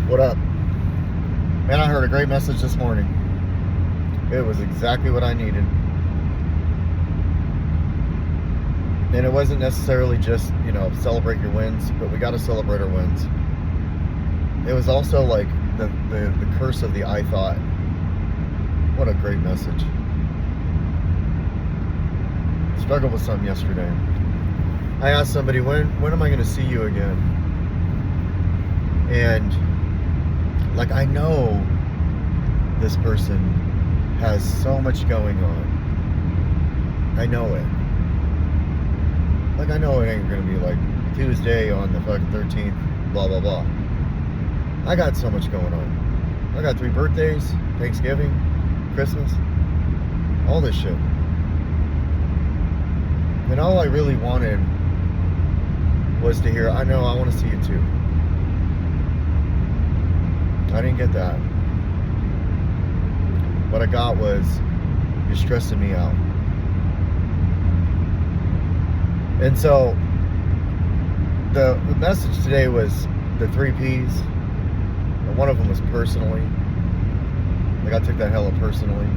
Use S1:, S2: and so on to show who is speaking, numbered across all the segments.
S1: What up? Man, I heard a great message this morning. It was exactly what I needed. And it wasn't necessarily just, celebrate your wins, but we got to celebrate our wins. It was also like the curse of the I thought. What a great message. Struggled with some yesterday. I asked somebody, when am I going to see you again? And I know this person has so much going on. I know it. I know it ain't gonna be like Tuesday on the fucking 13th, blah, blah, blah. I got so much going on. I got 3 birthdays, Thanksgiving, Christmas, all this shit. And all I really wanted was to hear, I know, I want to see you too. I didn't get that. What I got was, you're stressing me out. And so, the message today was the 3 Ps. And one of them was personally. I took that hella personally.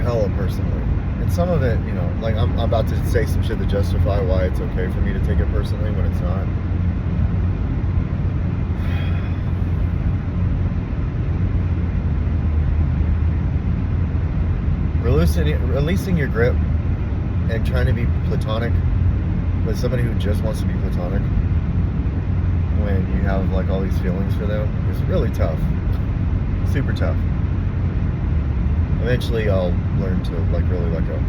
S1: Hella personally. And some of it, I'm about to say some shit to justify why it's okay for me to take it personally when it's not. Releasing your grip and trying to be platonic with somebody who just wants to be platonic when you have all these feelings for them is really tough. Super tough. Eventually I'll learn to really let go.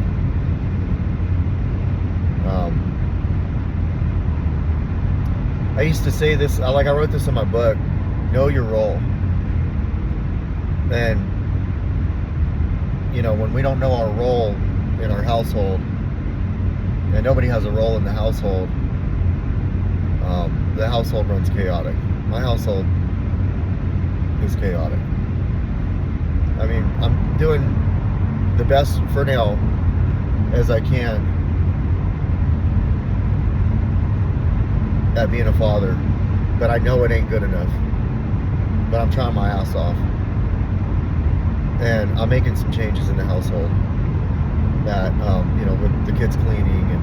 S1: I used to say this, I wrote this in my book, know your role. And when we don't know our role in our household, and nobody has a role in the household runs chaotic. My household is chaotic. I mean, I'm doing the best for now as I can at being a father, but I know it ain't good enough. But I'm trying my ass off. And I'm making some changes in the household that, with the kids cleaning and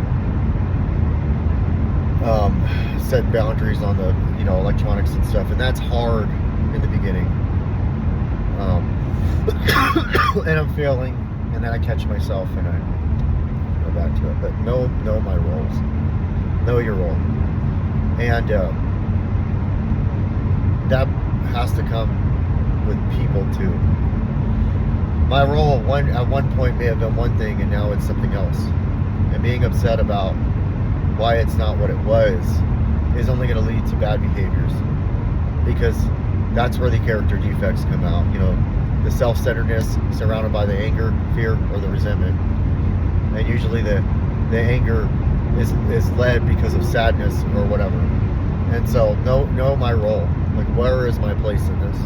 S1: setting boundaries on the, electronics and stuff. And that's hard in the beginning. And I'm failing. And then I catch myself and I go back to it. But know my roles. Know your role. And that has to come with people too. My role at one point may have done one thing and now it's something else. And being upset about why it's not what it was is only going to lead to bad behaviors. Because that's where the character defects come out. The self-centeredness surrounded by the anger, fear, or the resentment. And usually the anger is led because of sadness or whatever. And so know my role. Where is my place in this?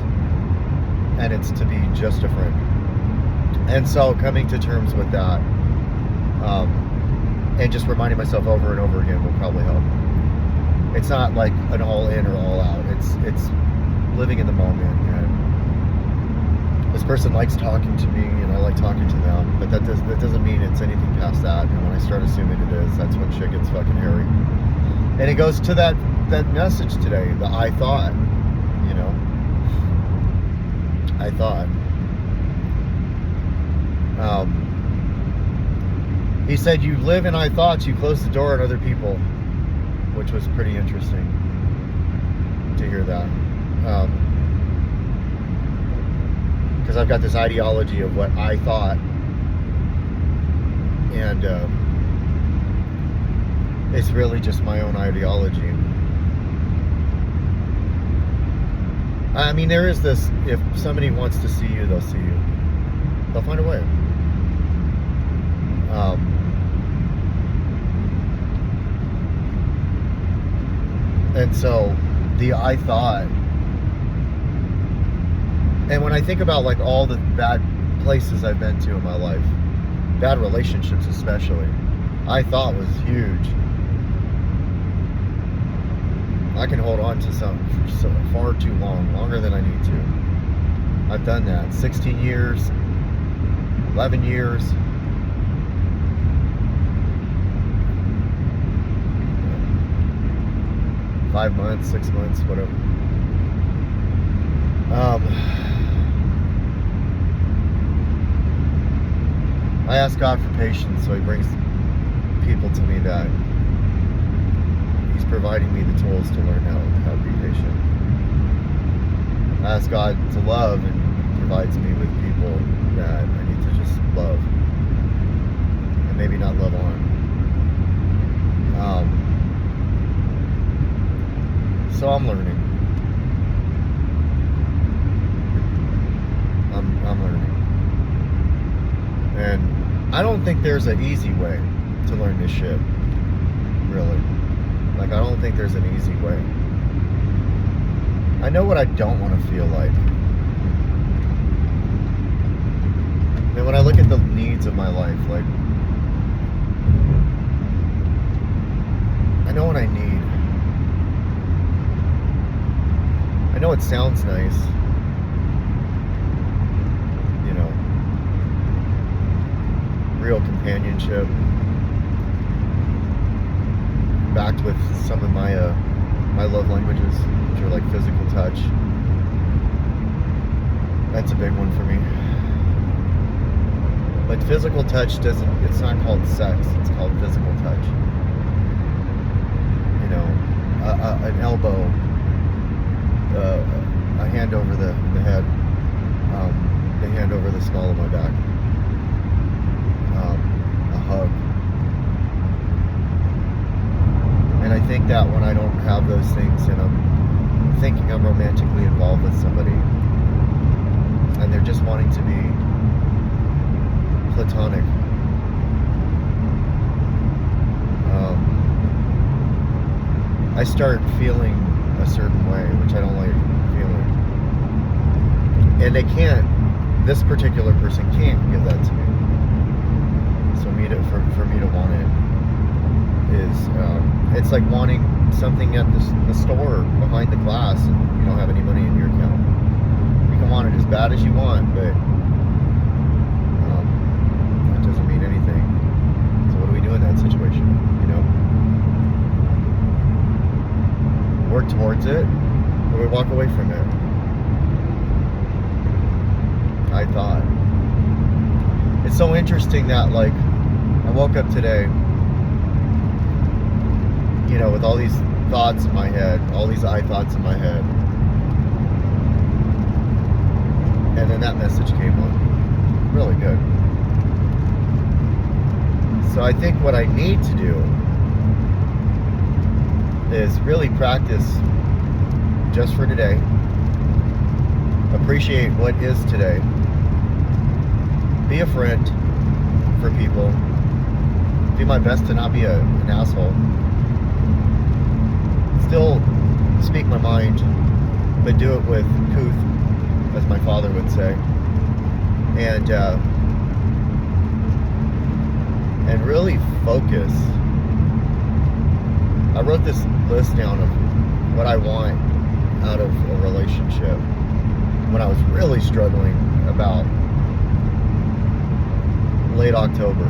S1: And it's to be just a friend. And so coming to terms with that, and just reminding myself over and over again will probably help. It's not like an all in or all out. It's living in the moment. And this person likes talking to me, and I like talking to them, but that doesn't mean it's anything past that. And when I start assuming it is, that's when shit gets fucking hairy. And it goes to that message today, the I thought. I thought. He said, you live in I thoughts, you close the door on other people, which was pretty interesting to hear that. Because I've got this ideology of what I thought, and it's really just my own ideology. I mean, there is this, if somebody wants to see you, they'll see you. They'll find a way. And so, the I thought, and when I think about all the bad places I've been to in my life, bad relationships especially, I thought was huge. I can hold on to something for far too long, longer than I need to. I've done that. 16 years, 11 years. 5 months, 6 months, whatever. I ask God for patience, so He brings people to me that He's providing me the tools to learn how to be patient. I ask God to love, and He provides me with people that I need to just love, and maybe not love on. So I'm learning. I'm learning. And I don't think there's an easy way to learn this shit. Really. Like, I don't think there's an easy way. I know what I don't want to feel like. And when I look at the needs of my life, like, I know what I need. I know it sounds nice. You know, real companionship. Backed with some of my my love languages, which are like physical touch. That's a big one for me. But physical touch it's not called sex, it's called physical touch. You know, an elbow, a hand over the head, a hand over the small of my back, a hug. And I think that when I don't have those things and I'm thinking I'm romantically involved with somebody and they're just wanting to be platonic, I start feeling a certain way, which I don't like feeling. And this particular person can't give that to me. So for me to want it is, it's like wanting something at the store behind the glass and you don't have any money in your account. You can want it as bad as you want, but that doesn't mean anything. So what do we do in that situation, you know? Work towards it, or we walk away from it. I thought. It's so interesting that, like, I woke up today, you know, with all these thoughts in my head, all these I thoughts in my head. And then that message came on. Really good. So I think what I need to do is really practice just for today. Appreciate what is today. Be a friend for people. Do my best to not be an asshole. Still speak my mind, but do it with couth, as my father would say. And really focus. I wrote this list down of what I want out of a relationship when I was really struggling about late October.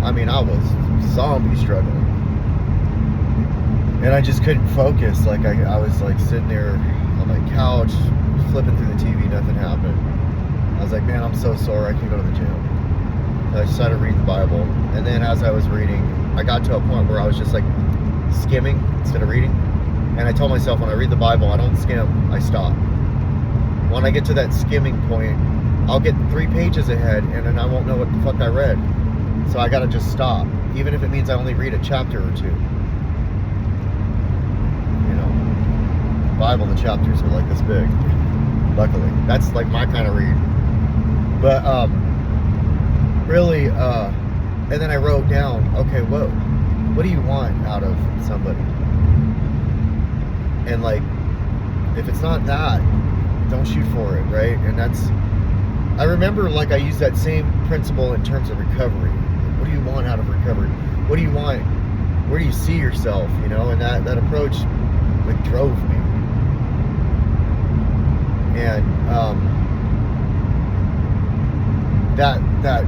S1: I mean, I was zombie struggling. And I just couldn't focus. Like, I was like sitting there on my couch, flipping through the TV, nothing happened. I was like, man, I'm so sore, I can't go to the gym. So I decided to read the Bible. And then as I was reading, I got to a point where I was just like skimming instead of reading. And I told myself, when I read the Bible, I don't skim, I stop. When I get to that skimming point, I'll get 3 pages ahead and then I won't know what the fuck I read. So I gotta just stop, even if it means I only read a chapter or 2. You know, Bible, the chapters are like this big. Luckily, that's like my kind of read. But really, and then I wrote down, okay, what do you want out of somebody? And like, if it's not that, don't shoot for it, right? And that's, I remember, like, I used that same principle in terms of recovery. What do you want out of recovery? What do you want where do you see yourself, you know? And that approach like drove me. And that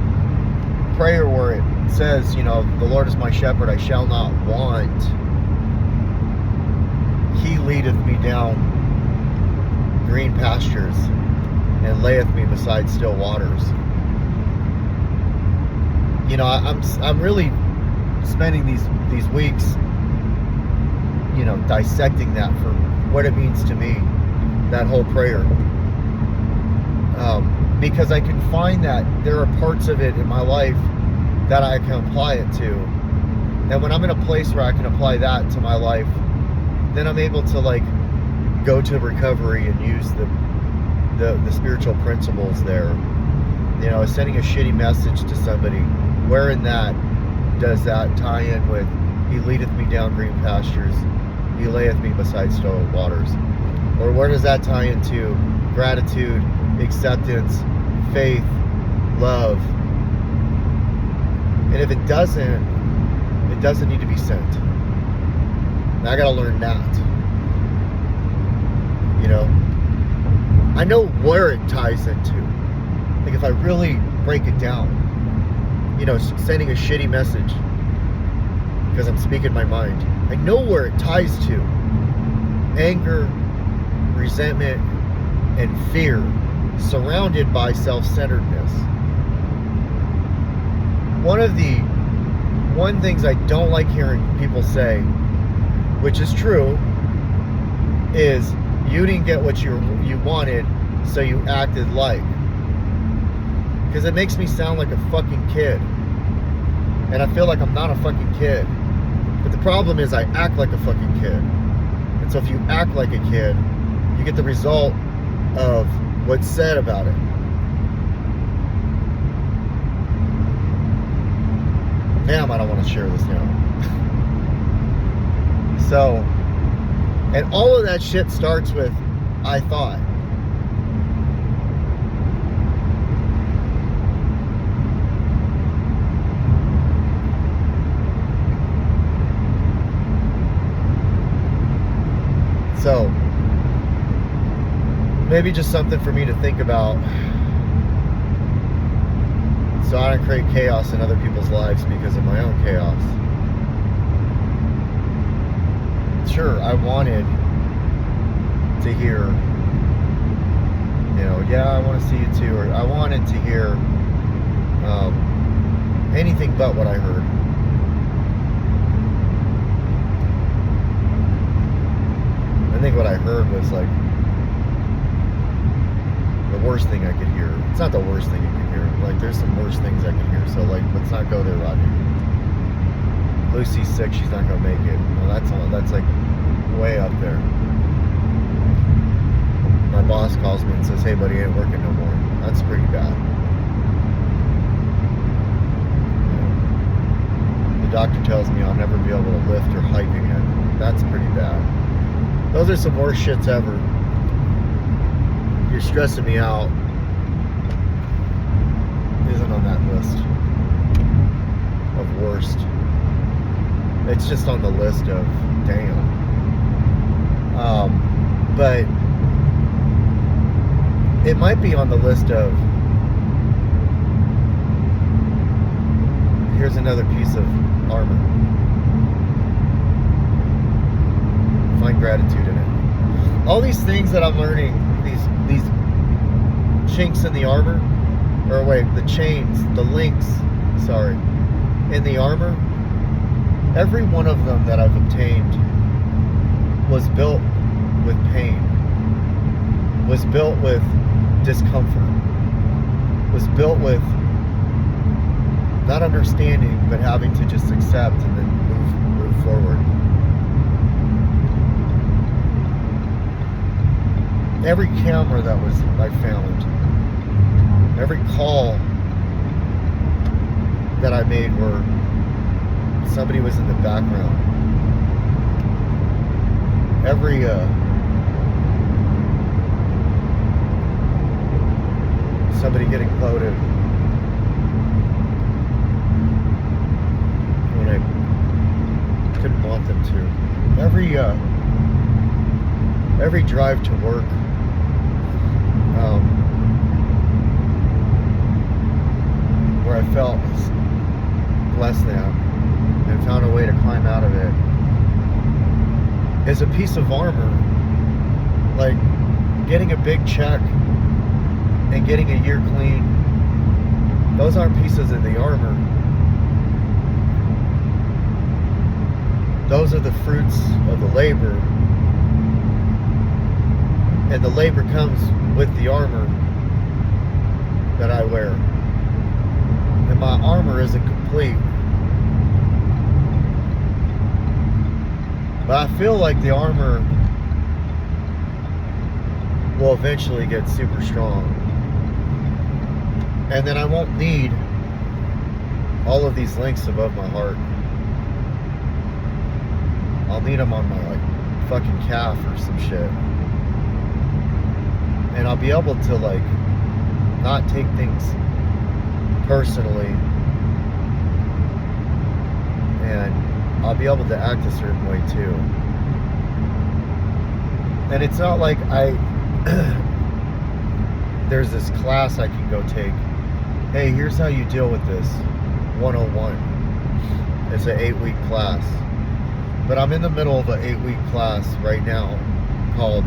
S1: prayer where it says, you know, the Lord is my shepherd, I shall not want. He leadeth me down green pastures and layeth me beside still waters. You know, I'm really spending these weeks, you know, dissecting that for what it means to me, that whole prayer. Because I can find that there are parts of it in my life that I can apply it to. And when I'm in a place where I can apply that to my life, then I'm able to like go to recovery and use the spiritual principles there. You know, sending a shitty message to somebody, where in that does that tie in with he leadeth me down green pastures, he layeth me beside still waters? Or where does that tie into gratitude, acceptance, faith, love? And if it doesn't need to be sent. Now I gotta learn that. You know, I know where it ties into. Like if I really break it down, you know, sending a shitty message because I'm speaking my mind, I know where it ties to. Anger, resentment, and fear, surrounded by self-centeredness. One things I don't like hearing people say, which is true, is you didn't get what you wanted, so you acted like. Because it makes me sound like a fucking kid. And I feel like I'm not a fucking kid. But the problem is I act like a fucking kid. And so if you act like a kid, you get the result of what's said about it. Damn, I don't want to share this now. So, and all of that shit starts with, I thought. So, maybe just something for me to think about, so I don't create chaos in other people's lives because of my own chaos. Sure, I wanted to hear, you know, yeah, I want to see you too, or I wanted to hear anything but what I heard. I think what I heard was like the worst thing I could hear. It's not the worst thing you can hear. Like, there's some worse things I can hear. So, like, let's not go there, Rodney. Lucy's sick. She's not gonna make it. Well, that's like way up there. My boss calls me and says, "Hey, buddy, ain't working no more." That's pretty bad. The doctor tells me I'll never be able to lift or hike again. That's pretty bad. Those are some worst shits ever. You're stressing me out. Isn't on that list of worst. It's just on the list of damn. But it might be on the list of, here's another piece of armor. Find gratitude in it. All these things that I'm learning, these chinks in the armor, or wait, the chains, the links, sorry, in the armor, every one of them that I've obtained was built with pain, was built with discomfort, was built with not understanding, but having to just accept and then move forward. Every camera that I found, every call that I made where somebody was in the background, every somebody getting quoted, when couldn't want them to. Every drive to work, where I felt less than and found a way to climb out of it, is a piece of armor. Like getting a big check and getting a year clean, those aren't pieces of the armor. Those are the fruits of the labor. And the labor comes with the armor that I wear. And my armor isn't complete. But I feel like the armor will eventually get super strong. And then I won't need all of these links above my heart. I'll need them on my like fucking calf or some shit. And I'll be able to like not take things personally, and I'll be able to act a certain way too. And it's not like there's this class I can go take. Hey, here's how you deal with this 101. It's an 8-week class. But I'm in the middle of an 8-week class right now called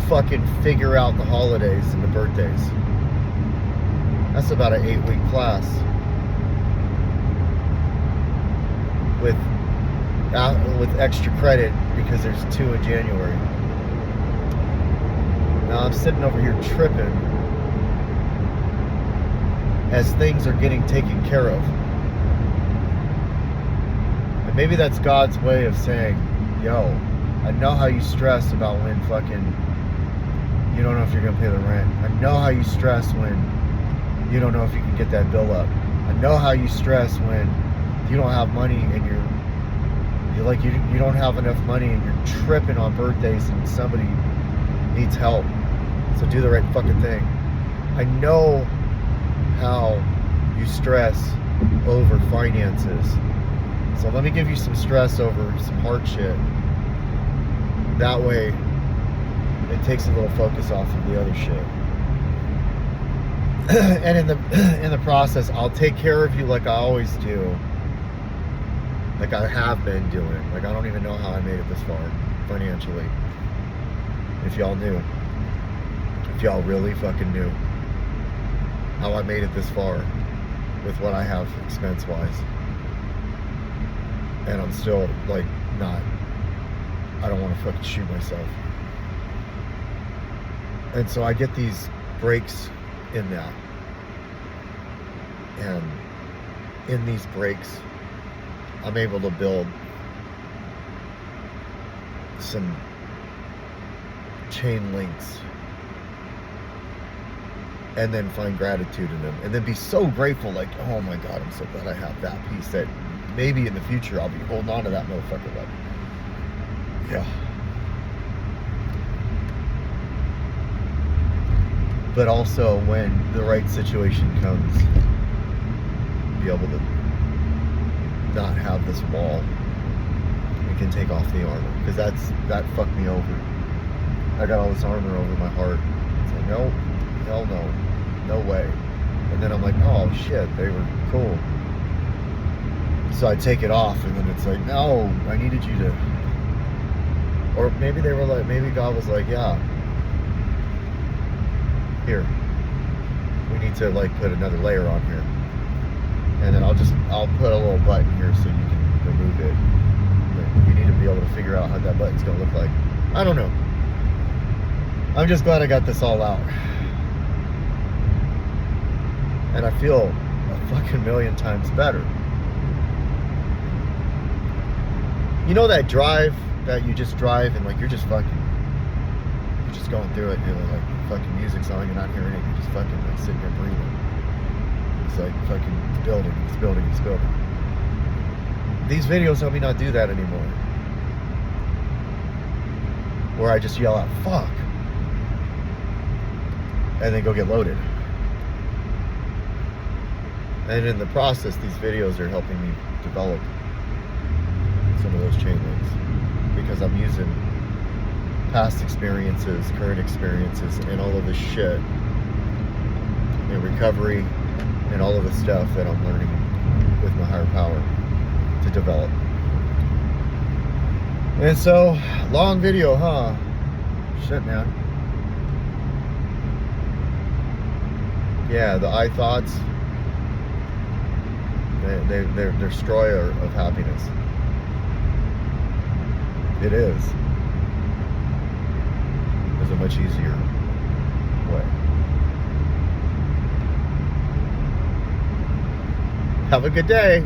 S1: fucking Figure Out the Holidays and the Birthdays. That's about an 8-week class with extra credit because there's 2 in January. Now I'm sitting over here tripping as things are getting taken care of. And maybe that's God's way of saying, yo, I know how you stress about when fucking you don't know if you're gonna pay the rent. I know how you stress when you don't know if you can get that bill up. I know how you stress when you don't have money and you're like you don't have enough money and you're tripping on birthdays and somebody needs help. So do the right fucking thing. I know how you stress over finances. So let me give you some stress over some hard shit. That way it takes a little focus off of the other shit. And in the process, I'll take care of you like I always do. Like I have been doing. Like I don't even know how I made it this far financially. If y'all knew. If y'all really fucking knew how I made it this far with what I have expense-wise. And I'm still like I don't want to fucking shoot myself. And so I get these breaks in that. And in these breaks, I'm able to build some chain links and then find gratitude in them and then be so grateful, like, oh my God, I'm so glad I have that piece that maybe in the future I'll be holding on to that motherfucker. Like, yeah. But also when the right situation comes, be able to not have this wall and can take off the armor, because that fucked me over. I got all this armor over my heart. It's like, no, hell no, no way. And then I'm like, oh shit, they were cool. So I take it off, and then it's like, no, I needed you to. Or maybe they were like, maybe God was like, yeah, here, we need to like put another layer on here, and then I'll put a little button here so you can remove it. But you need to be able to figure out how that button's gonna look like. I don't know. I'm just glad I got this all out, and I feel a fucking million times better. You know that drive that you just drive and like you're just going through it, you know, like fucking music's on, you're not hearing it, you're just fucking like sitting there breathing. It's like fucking it's building. These videos help me not do that anymore. Where I just yell out, fuck, and then go get loaded. And in the process, these videos are helping me develop some of those chain links, because I'm using past experiences, current experiences, and all of this shit in recovery and all of the stuff that I'm learning with my higher power to develop. And so, long video, huh? Shit, man. Yeah, the I thoughts, they're destroyer of happiness. It is. There's a much easier way. Have a good day.